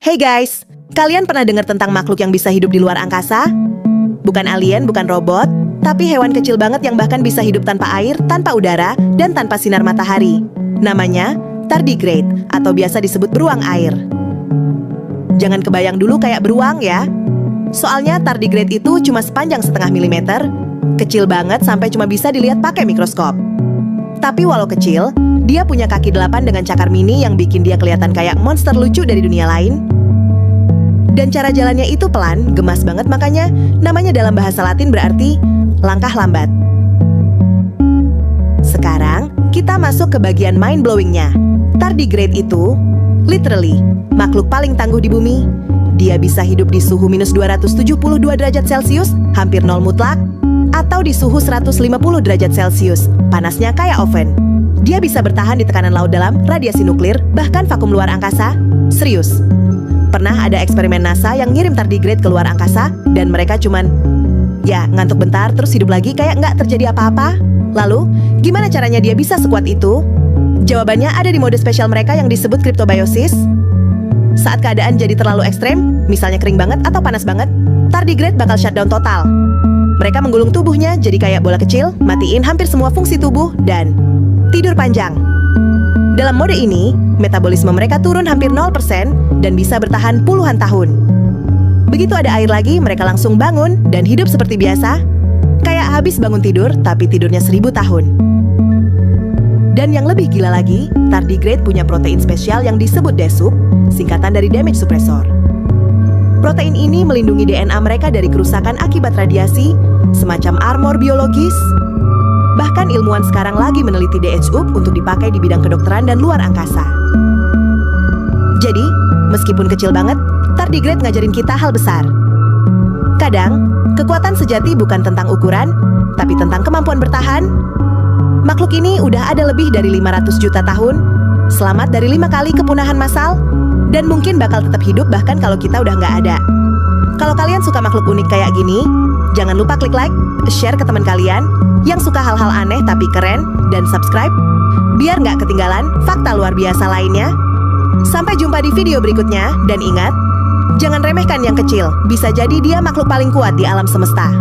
Hey guys, kalian pernah dengar tentang makhluk yang bisa hidup di luar angkasa? Bukan alien, bukan robot, tapi hewan kecil banget yang bahkan bisa hidup tanpa air, tanpa udara, dan tanpa sinar matahari. Namanya tardigrade atau biasa disebut beruang air. Jangan kebayang dulu kayak beruang ya. Soalnya tardigrade itu cuma sepanjang setengah milimeter, kecil banget sampai cuma bisa dilihat pakai mikroskop. Tapi walau kecil, dia punya kaki 8 dengan cakar mini yang bikin dia kelihatan kayak monster lucu dari dunia lain. Dan cara jalannya itu pelan, gemas banget, makanya namanya dalam bahasa Latin berarti langkah lambat. Sekarang, kita masuk ke bagian mind-blowing-nya. Tardigrade itu, literally, makhluk paling tangguh di bumi. Dia bisa hidup di suhu minus 272 derajat Celcius, hampir nol mutlak, atau di suhu 150 derajat Celcius, panasnya kayak oven. Dia bisa bertahan di tekanan laut dalam, radiasi nuklir, bahkan vakum luar angkasa. Serius. Pernah ada eksperimen NASA yang ngirim tardigrade ke luar angkasa, dan mereka cuman, ya, ngantuk bentar terus hidup lagi kayak nggak terjadi apa-apa. Lalu, gimana caranya dia bisa sekuat itu? Jawabannya ada di mode spesial mereka yang disebut cryptobiosis. Saat keadaan jadi terlalu ekstrem, misalnya kering banget atau panas banget, tardigrade bakal shutdown total. Mereka menggulung tubuhnya jadi kayak bola kecil, matiin hampir semua fungsi tubuh, dan tidur panjang. Dalam mode ini, metabolisme mereka turun hampir 0% dan bisa bertahan puluhan tahun. Begitu ada air lagi, mereka langsung bangun dan hidup seperti biasa. Kayak habis bangun tidur, tapi tidurnya 1000 tahun. Dan yang lebih gila lagi, tardigrade punya protein spesial yang disebut DSUP, singkatan dari damage suppressor. Protein ini melindungi DNA mereka dari kerusakan akibat radiasi, semacam armor biologis. Bahkan ilmuwan sekarang lagi meneliti DSUP untuk dipakai di bidang kedokteran dan luar angkasa. Jadi, meskipun kecil banget, tardigrade ngajarin kita hal besar. Kadang, kekuatan sejati bukan tentang ukuran, tapi tentang kemampuan bertahan. Makhluk ini udah ada lebih dari 500 juta tahun, selamat dari 5 kali kepunahan massal, dan mungkin bakal tetap hidup bahkan kalau kita udah nggak ada. Kalau kalian suka makhluk unik kayak gini, jangan lupa klik like, share ke teman kalian yang suka hal-hal aneh tapi keren, dan subscribe, biar nggak ketinggalan fakta luar biasa lainnya. Sampai jumpa di video berikutnya, dan ingat, jangan remehkan yang kecil, bisa jadi dia makhluk paling kuat di alam semesta.